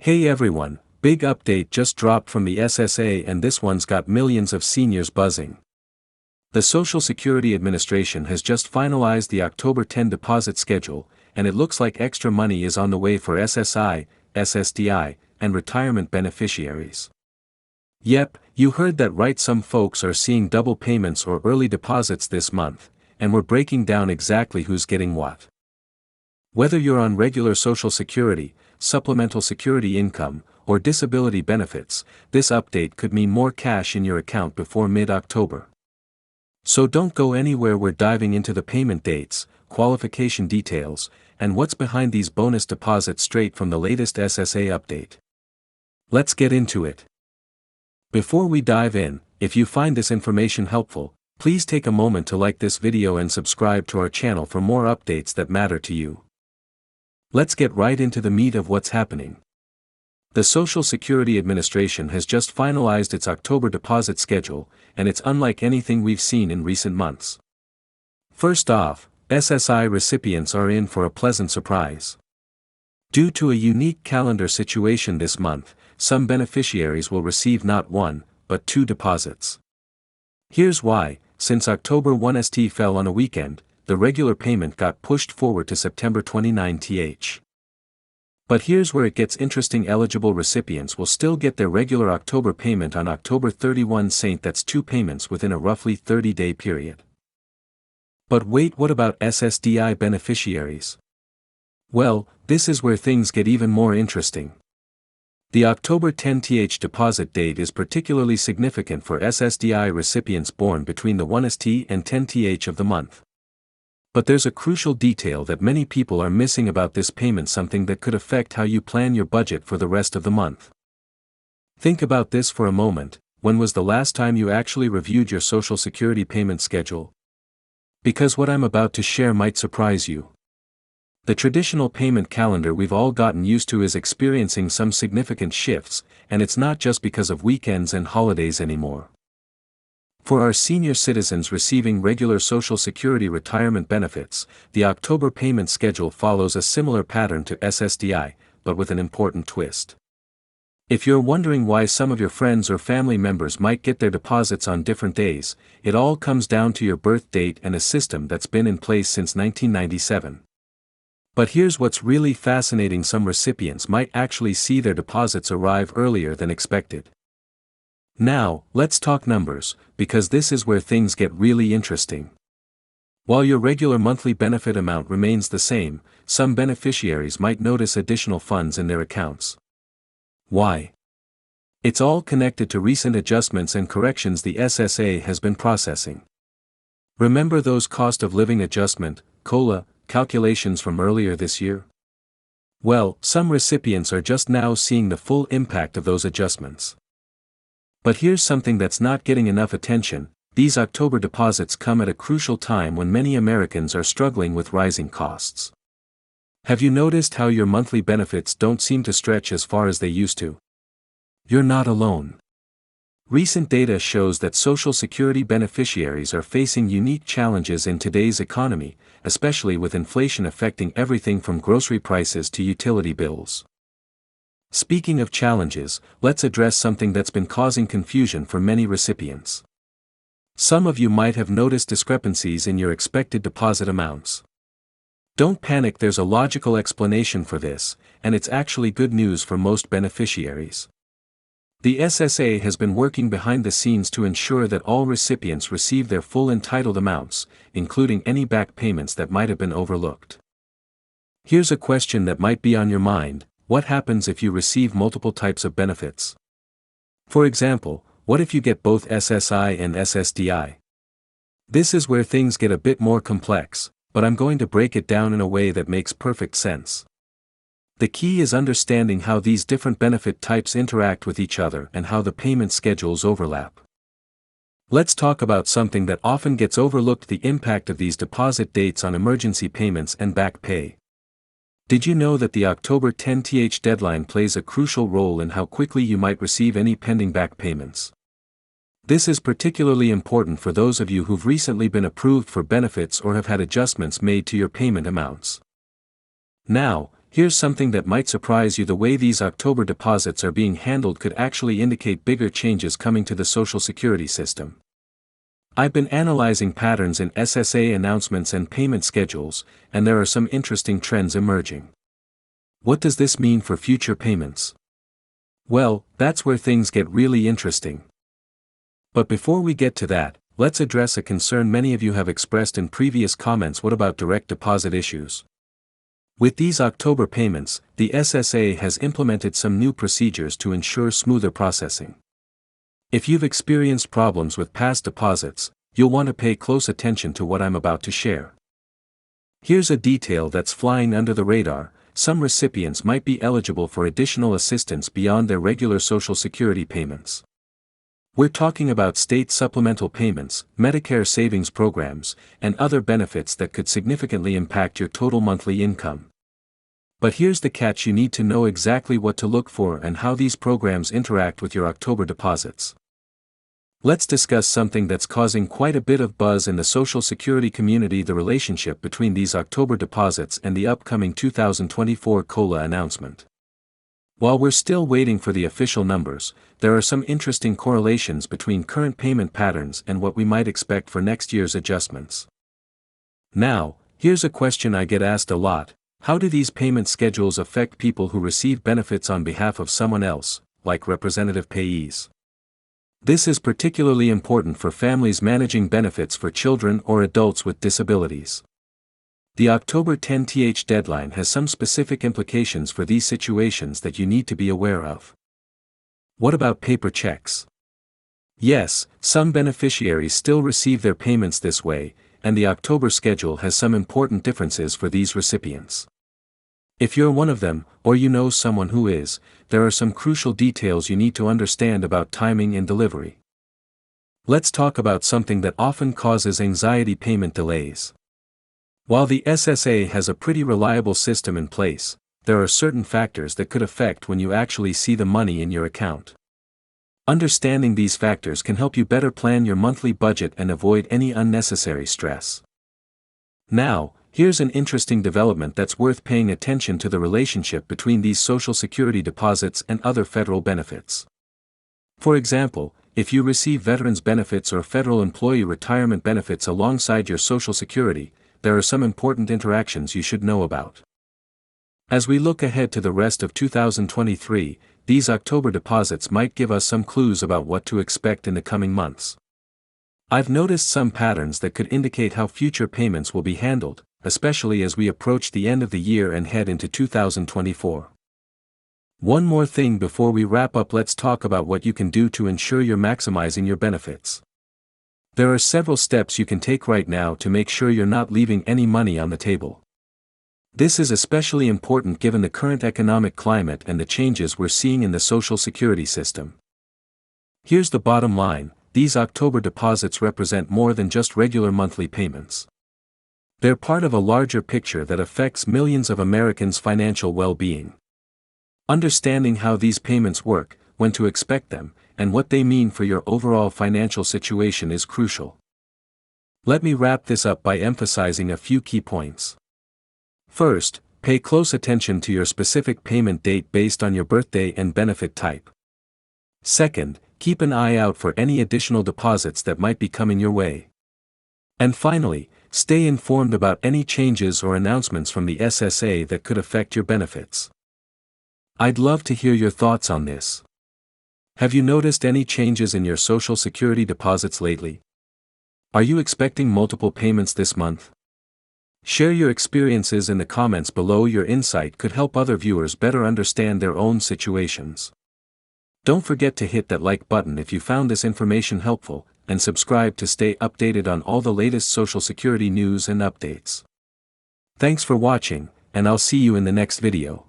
Hey everyone, big update just dropped from the SSA and this one's got millions of seniors buzzing. The Social Security Administration has just finalized the October 10 deposit schedule, and it looks like extra money is on the way for SSI, SSDI, and retirement beneficiaries. Yep, you heard that right, some folks are seeing double payments or early deposits this month, and we're breaking down exactly who's getting what. Whether you're on regular Social Security, Supplemental Security Income, or disability benefits, this update could mean more cash in your account before mid-October. So don't go anywhere, we're diving into the payment dates, qualification details, and what's behind these bonus deposits straight from the latest SSA update. Let's get into it. Before we dive in, if you find this information helpful, please take a moment to like this video and subscribe to our channel for more updates that matter to you. Let's get right into the meat of what's happening. The Social Security Administration has just finalized its October deposit schedule, and it's unlike anything we've seen in recent months. First off, SSI recipients are in for a pleasant surprise. Due to a unique calendar situation this month, some beneficiaries will receive not one, but two deposits. Here's why: since October 1 ST fell on a weekend, the regular payment got pushed forward to September 29th. But here's where it gets interesting: eligible recipients will still get their regular October payment on October 31 St. That's two payments within a roughly 30-day period. But wait, what about SSDI beneficiaries? Well, this is where things get even more interesting. The October 10th deposit date is particularly significant for SSDI recipients born between the 1st and 10th of the month. But there's a crucial detail that many people are missing about this payment, something that could affect how you plan your budget for the rest of the month. Think about this for a moment: when was the last time you actually reviewed your Social Security payment schedule? Because what I'm about to share might surprise you. The traditional payment calendar we've all gotten used to is experiencing some significant shifts, and it's not just because of weekends and holidays anymore. For our senior citizens receiving regular Social Security retirement benefits, the October payment schedule follows a similar pattern to SSDI, but with an important twist. If you're wondering why some of your friends or family members might get their deposits on different days, it all comes down to your birth date and a system that's been in place since 1997. But here's what's really fascinating: some recipients might actually see their deposits arrive earlier than expected. Now, let's talk numbers, because this is where things get really interesting. While your regular monthly benefit amount remains the same, some beneficiaries might notice additional funds in their accounts. Why? It's all connected to recent adjustments and corrections the SSA has been processing. Remember those cost of living adjustment, COLA, calculations from earlier this year? Well, some recipients are just now seeing the full impact of those adjustments. But here's something that's not getting enough attention: these October deposits come at a crucial time when many Americans are struggling with rising costs. Have you noticed how your monthly benefits don't seem to stretch as far as they used to? You're not alone. Recent data shows that Social Security beneficiaries are facing unique challenges in today's economy, especially with inflation affecting everything from grocery prices to utility bills. Speaking of challenges, let's address something that's been causing confusion for many recipients. Some of you might have noticed discrepancies in your expected deposit amounts. Don't panic, there's a logical explanation for this, and it's actually good news for most beneficiaries. The SSA has been working behind the scenes to ensure that all recipients receive their full entitled amounts, including any back payments that might have been overlooked. Here's a question that might be on your mind: what happens if you receive multiple types of benefits? For example, what if you get both SSI and SSDI? This is where things get a bit more complex, but I'm going to break it down in a way that makes perfect sense. The key is understanding how these different benefit types interact with each other and how the payment schedules overlap. Let's talk about something that often gets overlooked: the impact of these deposit dates on emergency payments and back pay. Did you know that the October 10th deadline plays a crucial role in how quickly you might receive any pending back payments? This is particularly important for those of you who've recently been approved for benefits or have had adjustments made to your payment amounts. Now, here's something that might surprise you: the way these October deposits are being handled could actually indicate bigger changes coming to the Social Security system. I've been analyzing patterns in SSA announcements and payment schedules, and there are some interesting trends emerging. What does this mean for future payments? Well, that's where things get really interesting. But before we get to that, let's address a concern many of you have expressed in previous comments: what about direct deposit issues? With these October payments, the SSA has implemented some new procedures to ensure smoother processing. If you've experienced problems with past deposits, you'll want to pay close attention to what I'm about to share. Here's a detail that's flying under the radar: some recipients might be eligible for additional assistance beyond their regular Social Security payments. We're talking about state supplemental payments, Medicare savings programs, and other benefits that could significantly impact your total monthly income. But here's the catch: you need to know exactly what to look for and how these programs interact with your October deposits. Let's discuss something that's causing quite a bit of buzz in the Social Security community: the relationship between these October deposits and the upcoming 2024 COLA announcement. While we're still waiting for the official numbers, there are some interesting correlations between current payment patterns and what we might expect for next year's adjustments. Now, here's a question I get asked a lot: how do these payment schedules affect people who receive benefits on behalf of someone else, like representative payees? This is particularly important for families managing benefits for children or adults with disabilities. The October 10th deadline has some specific implications for these situations that you need to be aware of. What about paper checks? Yes, some beneficiaries still receive their payments this way, and the October schedule has some important differences for these recipients. If you're one of them, or you know someone who is, there are some crucial details you need to understand about timing and delivery. Let's talk about something that often causes anxiety: payment delays. While the SSA has a pretty reliable system in place, there are certain factors that could affect when you actually see the money in your account. Understanding these factors can help you better plan your monthly budget and avoid any unnecessary stress. Now, here's an interesting development that's worth paying attention to: the relationship between these Social Security deposits and other federal benefits. For example, if you receive veterans benefits or federal employee retirement benefits alongside your Social Security, there are some important interactions you should know about. As we look ahead to the rest of 2023, these October deposits might give us some clues about what to expect in the coming months. I've noticed some patterns that could indicate how future payments will be handled, especially as we approach the end of the year and head into 2024. One more thing before we wrap up: let's talk about what you can do to ensure you're maximizing your benefits. There are several steps you can take right now to make sure you're not leaving any money on the table. This is especially important given the current economic climate and the changes we're seeing in the Social Security system. Here's the bottom line: these October deposits represent more than just regular monthly payments. They're part of a larger picture that affects millions of Americans' financial well-being. Understanding how these payments work, when to expect them, and what they mean for your overall financial situation is crucial. Let me wrap this up by emphasizing a few key points. First, pay close attention to your specific payment date based on your birthday and benefit type. Second, keep an eye out for any additional deposits that might be coming your way. And finally, stay informed about any changes or announcements from the SSA that could affect your benefits. I'd love to hear your thoughts on this. Have you noticed any changes in your Social Security deposits lately? Are you expecting multiple payments this month? Share your experiences in the comments below. Your insight could help other viewers better understand their own situations. Don't forget to hit that like button if you found this information helpful, and subscribe to stay updated on all the latest Social Security news and updates. Thanks for watching, and I'll see you in the next video.